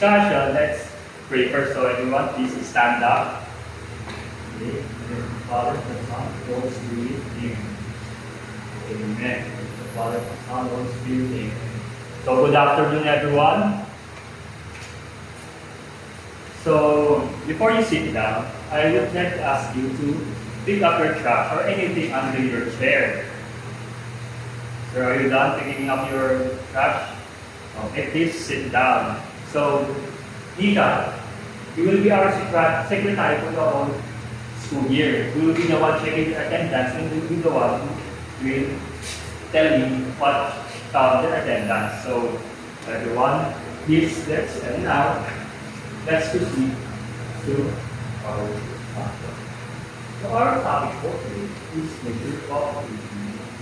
discussion, let's pray first. So everyone, please stand up. Okay. Father, the Son, the Holy Spirit, Amen. Amen. The Father, the Son, the Holy Spirit, Amen. So good afternoon, everyone. So before you sit down, I would like to ask you to pick up your trash or anything under your chair. So are you done picking up your trash? Okay, please sit down. So, Nika, you will be our secretary for the whole school year. We will be the one checking the attendance and we will be the one who will tell you what the attendance. So, everyone, please let's proceed to our topic. So, our topic for today is nature of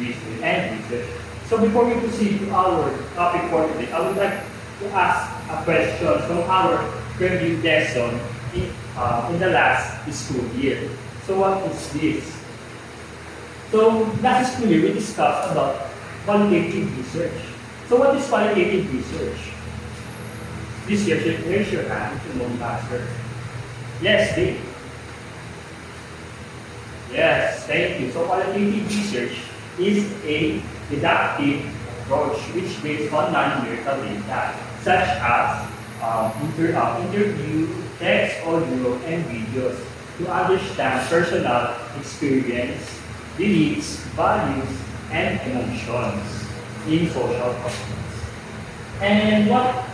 reasoning and research. So, before we proceed to our topic for today, I would like to ask a question from our preview lesson in the last school year. So what is this? So last school year we discussed about qualitative research. So what is qualitative research? This year, raise your hand if you know the answer. Yes, Dave. Yes, thank you. So qualitative research is a deductive approach which based on non-numerical data such as interview, text, audio, and videos to understand personal experience, beliefs, values, and emotions in social context. And what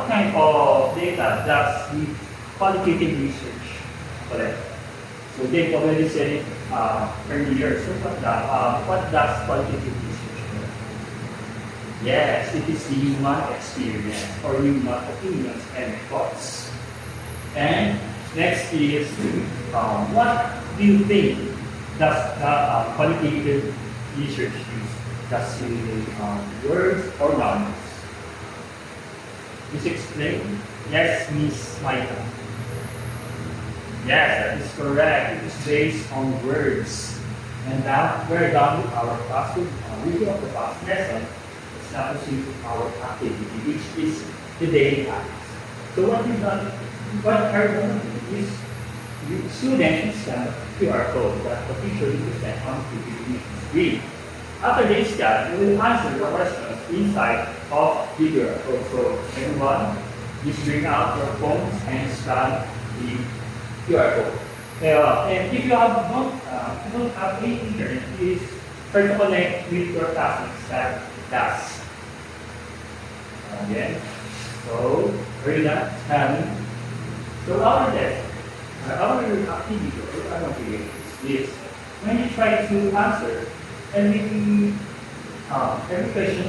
kind of data does the qualitative research collect? So they already said it earlier. So what does qualitative research do? Yes, it is the human experience or human opinions and thoughts. And next is what do you think does the qualitative research use? Does it use words or numbers? Please explain. Yes, Miss Maita. Yes, that is correct. It is based on words. And now we're done with our class review of the past lesson. Let's now proceed to our activity, which is the daily habits. So what are going to do is the students scan a QR code that the teacher will present on the screen. After they scan, they will answer the questions inside of the QR code. So everyone, just bring out your phones and scan the QR code. And if you don't have any internet, please try to connect with your classmates at class. Again. So, are you done? So our activity is when you try to answer every question,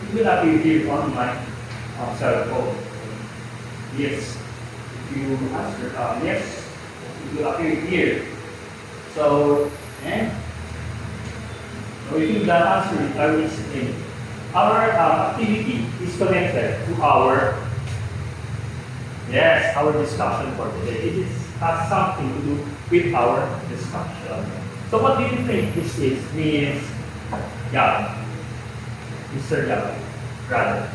it will appear here on my cell phone. Yes. If you answer yes, it will appear here. So, if you don't answer it, I will explain. Our activity is connected to our discussion for today. It has something to do with our discussion. So what do you think this is, Miss Yao? Mr. Yao, rather.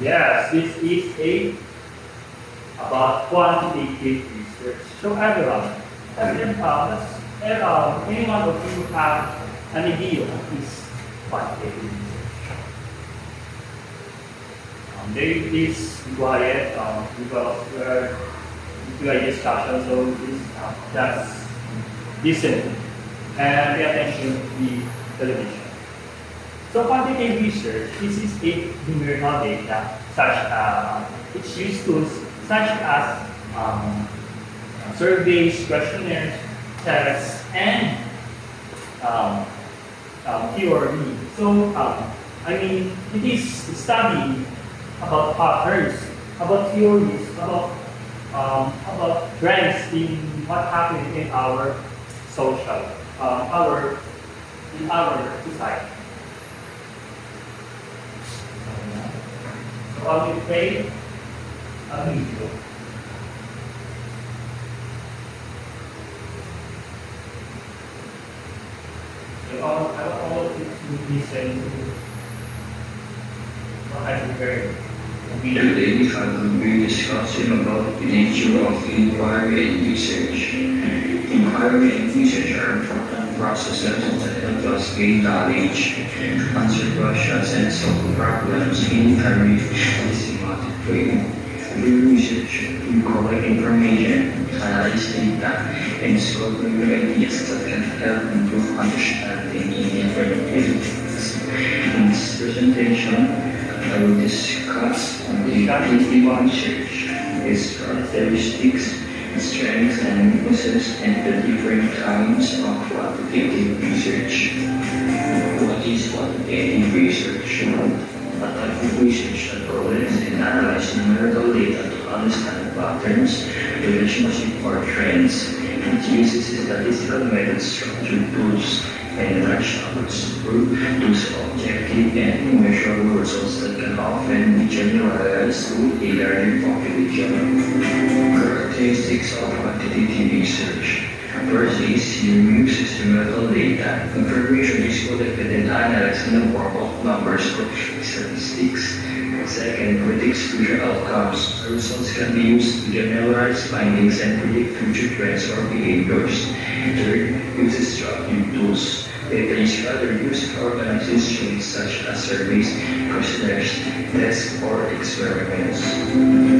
Yes, this is about quantitative research. So everyone, anyone of you have an idea of this quantitative research? Please be quiet because we're into a discussion, so please just listen and pay attention to the television. So quantitative research, this is a numerical data which use tools such as surveys, questionnaires, tests, and theory. So it is studying about patterns, about theories, about trends in what happened in our social, in our society. So I will play a video. So I want all of you to listen to what I prepared. Today, I will be discussing about the nature of inquiry and research. Inquiry and research are important processes that help us gain knowledge, answer questions, and solve problems in a systematic way. Through research, we collect information, analyze data, and discover new ideas that can help improve understanding in different fields. In this presentation, I will discuss the quantitative research, its characteristics, strengths and weaknesses, and the different kinds of quantitative research. What is quantitative research? A type of research that collects and analyzes numerical data to understand patterns, relationships, or trends. It uses statistical methods, structured tools, and rationales to objective and measurable results that can often be generalized to a larger population. Characteristics of quantitative research. First is you use numerical data. Information is collected and analyzed in the form of numbers or statistics. Second, predicts future outcomes. The results can be used to generalize findings and predict future trends or behaviors. Third, uses structured tools. Data is rather used to organize instruments such as surveys, questionnaires, tests, or experiments.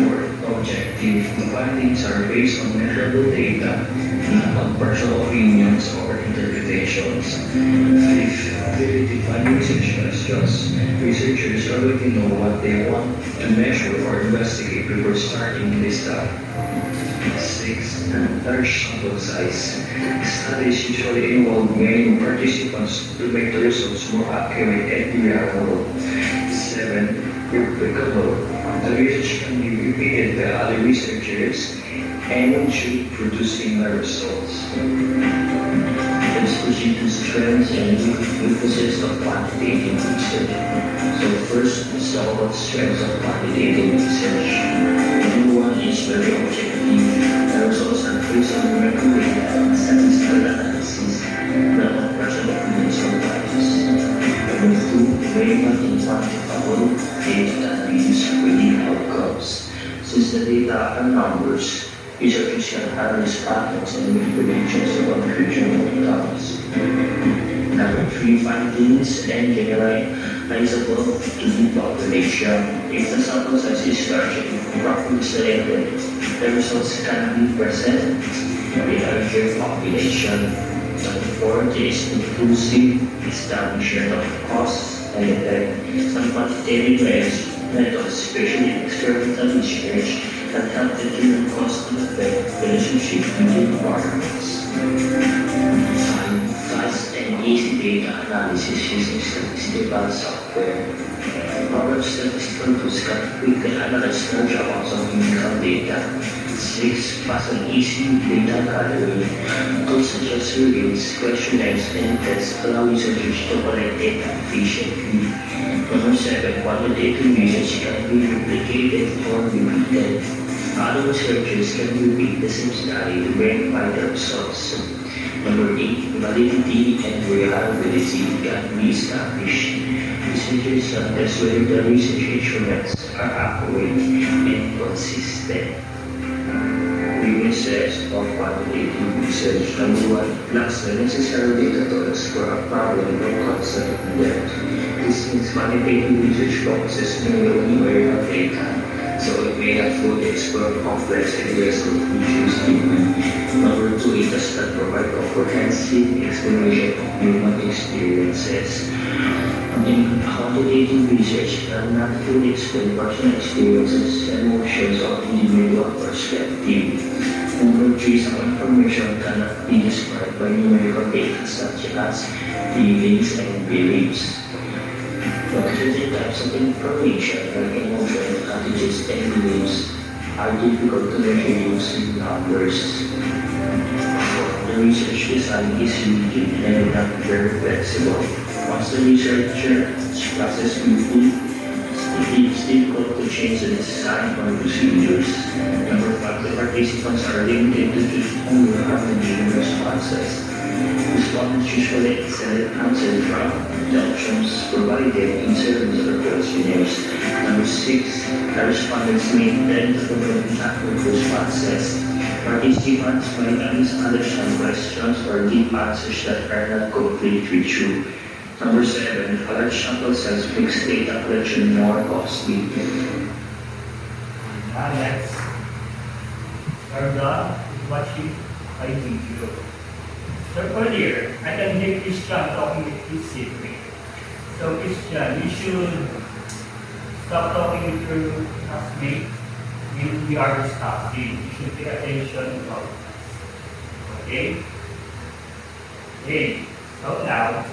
Fourth, objective. The findings are based on measurable data, not on personal opinions or interpretations. Fifth, they define research questions. Researchers already know what they want to measure or investigate before starting this study. Six, large sample size. Studies usually involve many participants to make the results more accurate and reliable. Seven, replicable. The research can be repeated by other researchers and should produce similar results. Let's proceed to strengths and weaknesses of quantitative research. So first, let's talk about strengths of quantitative research. Number one is very objective. The results are based on numerical data and statistical analysis, not on personal opinions or bias. Number two, very much quantifiable data that we use to predict outcomes. Since the data are numbers, researchers can analyze patterns and make predictions about future outcomes. Number three, findings and generalizable to the population. If the sample size is large and properly selected, the results can be presented in a larger population. Number four is inclusive establishment of cause and effect. Some quantitative methods, especially experimental research, can help determine cause and effect relationship between variables. Fast and easy data analysis using statistical software. Our statistical tools can quickly analyze large amounts of clinical data. 6. Fast and easy data gathering. Tools such as surveys, questionnaires, and tests allow researchers to collect data efficiently. Number 7. Quantitative research can be replicated or repeated. Other researchers can repeat the same study to verify the results. Number 8. Validity and reliability can be established. Researchers can test whether the research instruments are accurate and consistent. Weaknesses of quantitative research. Number 1. Lacks the necessary data to explore a problem or concept in depth. This means quantitative research focuses mainly on numerical data, so it may not fully explore complex ideas or issues deeply. Number 2, it does not provide comprehensive explanation of human experiences. In quantitative research cannot fully explain personal experiences, emotions, or individual perspective. Number 3, some information cannot be described by numerical data such as feelings and beliefs. But certain types of information like emotion, attitudes, and beliefs are difficult to measure using numbers. The research design is rigid and not very flexible. Once the researcher process quickly, It is difficult to change the design or procedures. Number 5, the participants are limited to just only half the given responses. Respondents usually select answers from the options provided in surveys or questionnaires. Number 6, the respondents may tend to provide inaccurate responses. Participants might misunderstand questions or give answers that are not completely true. Number 7, a large sample size makes data collection more costly. Next, we're done with watching my video. So earlier, I can hear Christian talking with his sibling. So Christian, you should stop talking with your classmate when we are discussing. You should pay attention to us. Okay? Okay, so now,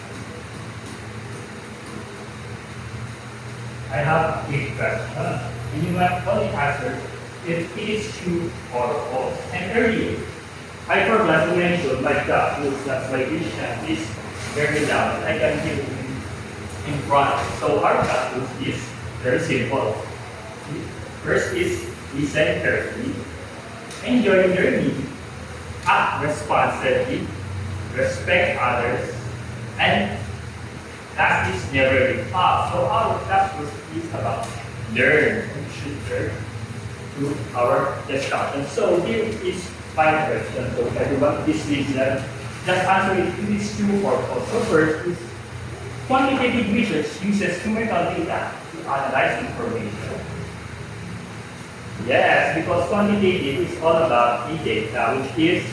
I have a question, and you might only answer if it is true or false. And earlier, I forgot to mention my class looks like my vision is very down. I can hear him in front. So our class is very simple. First is listen carefully, enjoy your learning, act responsibly, respect others, and that is never give up. So our class is about learn. We should learn to our discussion. So here is my question. So everyone, this listener, just answer it. It is true or false. So first is quantitative research uses numerical data to analyze information. Yes, because quantitative is all about the data, which is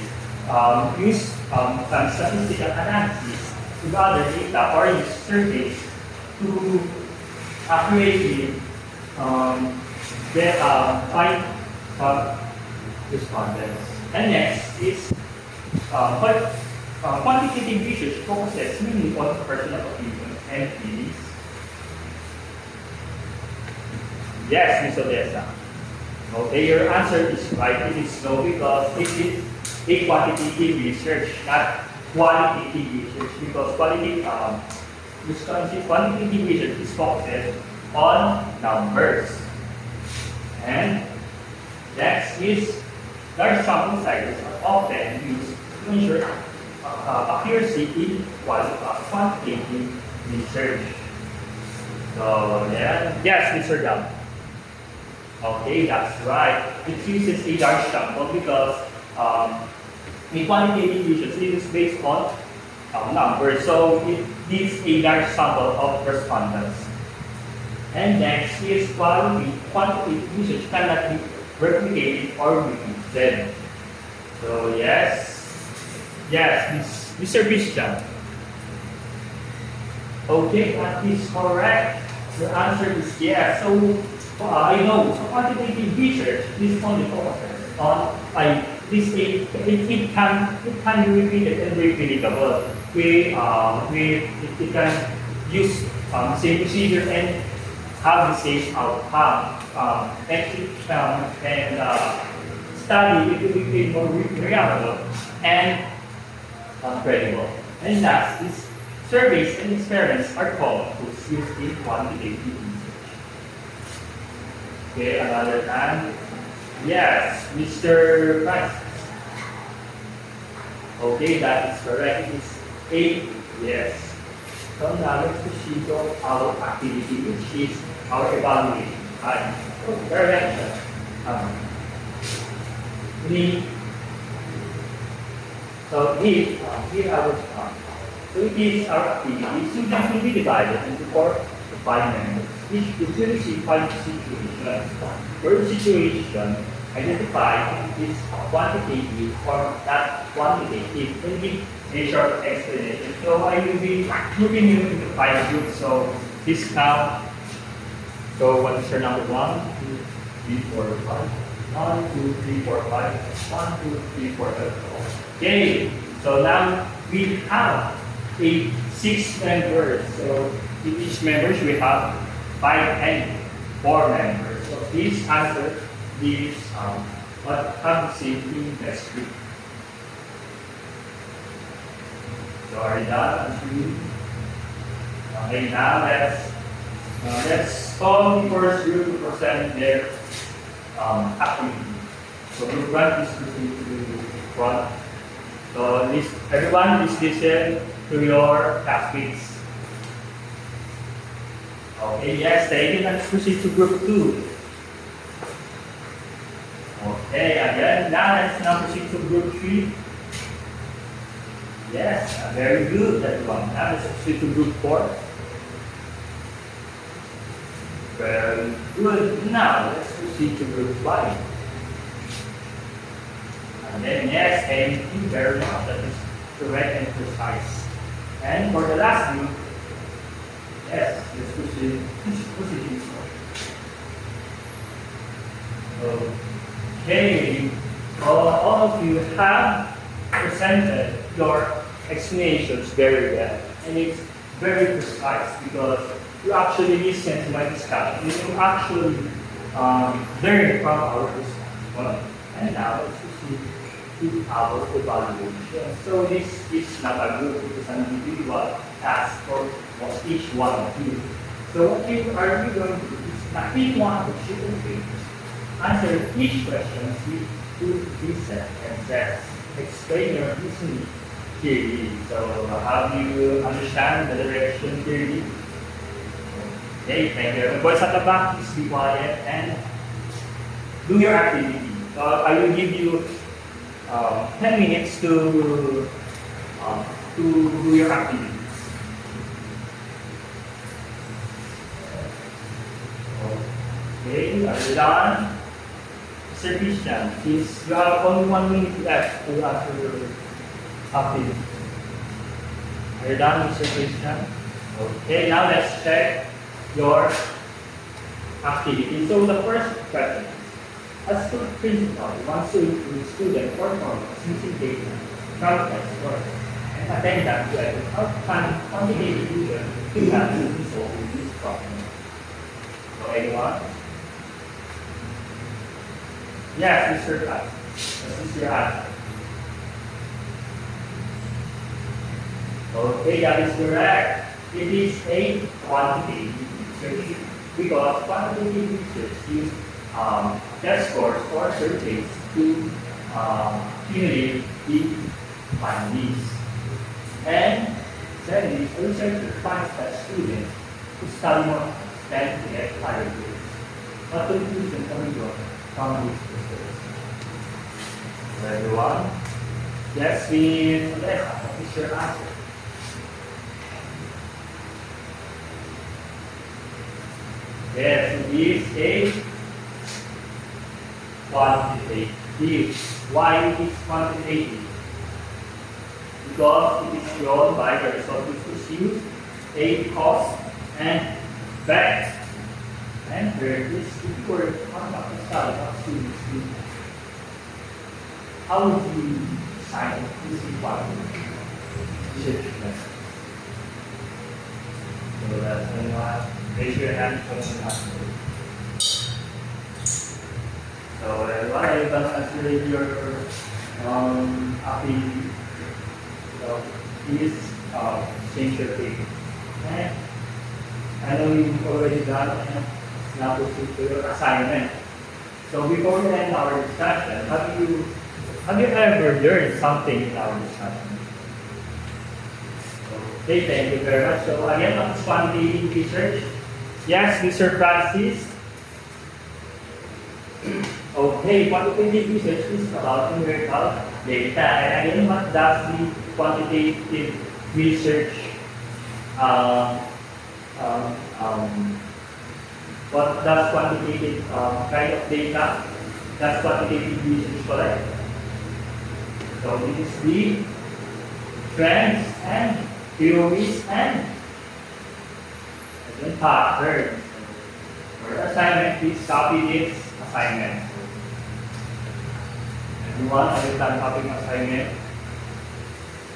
use some statistical analysis to gather data or use surveys to accurately find respondents. And next is quantitative research focuses mainly on personal opinions and feelings. Yes, Ms. Odessa. Okay, your answer is right. It is no because it is a quantitative research, not qualitative research. Because quantitative research is focused on numbers. And next is large sample sizes are often used to ensure accuracy in quantitative research. So yeah, yes, Mr. Dam. Okay, that's right. It uses a large sample because in quantitative research it is based on numbers, so it needs a large sample of respondents. And next is quantitative research cannot be replicated or repeated. So yes, Mr. Christian. Okay, that is correct. Your answer is yes. So I know. So quantitative research is only focuses on it can be repeated and replicable. It can use same procedure and have the same outcome. Study it will be more reliable and credible. And last is surveys and experiments are common tools used in quantitative research. Okay, another time. Yes, Mr. Price. Okay, that is correct. It is 8. Yes. So now let's proceed to our activity, which is our evaluation. Correction. Here I will start. So it is our activity. Students will be divided into 4 to 5 members. Each will receive 5 situations. Per situation, identify if it's quantitative or not quantitative, and give a short explanation. So I will be grouping you into 5 groups. So this count. So what is your number? 1, 2, 3, 4, 5. 1, 2, 3, 4, 5. 1, 2, 3, 4, 5. Okay. So now we have 6 members. So in each members we have 5 and 4 members. So please answer these what have the same in this group. So are you done? Okay, now let's Let's call the first group to present their activity. So group one is proceed to group one. So everyone is listen to your classmates. Okay, yes, thank you. Let's proceed to group two. Okay, again, now proceed to group three. Yes, very good, everyone. Now let's proceed to group four. Very good. Now let's proceed to group five. And then yes, thank you very much. That is correct and precise. And for the last group, yes, let's proceed. Proceed. Okay, all of you have presented your explanations very well, and it's very precise because you actually listen to my discussion. You actually learn from our discussion. Well, and now let's proceed to our evaluation. So this is not a group, it is an individual task for each one of you. So what you are you going to do is that each one of you will answer each question with two reasons and just explain your reasoning clearly. So how do you understand the direction clearly? Okay, thank you. Boys at the back, please be quiet and do your activity. So I will give you 10 minutes to do your activities. Okay, are you done? Sir Christian, please, you have only 1 minute left to answer your activity. Are you done, Mr. Christian? Okay, now let's check your activity. So the first question, as the principal wants to improve student performance using data, context, or attendance to how can quantitative user to have to resolve this problem? So anyone? Yes, Mr. Pat. This is your answer. Okay, that is correct. It is a quantitative research because quantitative research use test scores or surveys to accumulate the findings. And secondly, a researcher finds that students who study more tend to get higher grades. What conclusion can we draw from this research? Everyone? Yes, what is your answer? Yes, it is a quantitative. Why it is quantitative? Because it is shown by the result which use a cause and effect. And here is if you were conduct a study of students, how would you decide this quantitative research method? So that's anyone. Raise your hand for the answer. So everyone, are you done answering your activity? So please change your page. Okay? I know you've already done and now proceed to your assignment. So before we end our discussion, have you ever learned something in our discussion? Okay, thank you very much. So again, what is quantitative research? Yes, Mr. Francis. Okay, quantitative research is about numerical data. And again, what does the quantitative research what does quantitative kind of data does quantitative research collect? So this is the trends and theories and patterns. For the assignment, please copy this assignment. Everyone, are you done copying assignment?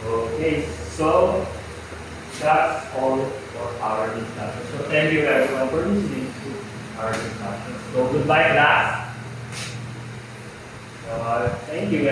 Okay, so that's all for our discussion. So thank you everyone for listening to our discussion. So goodbye class. So thank you.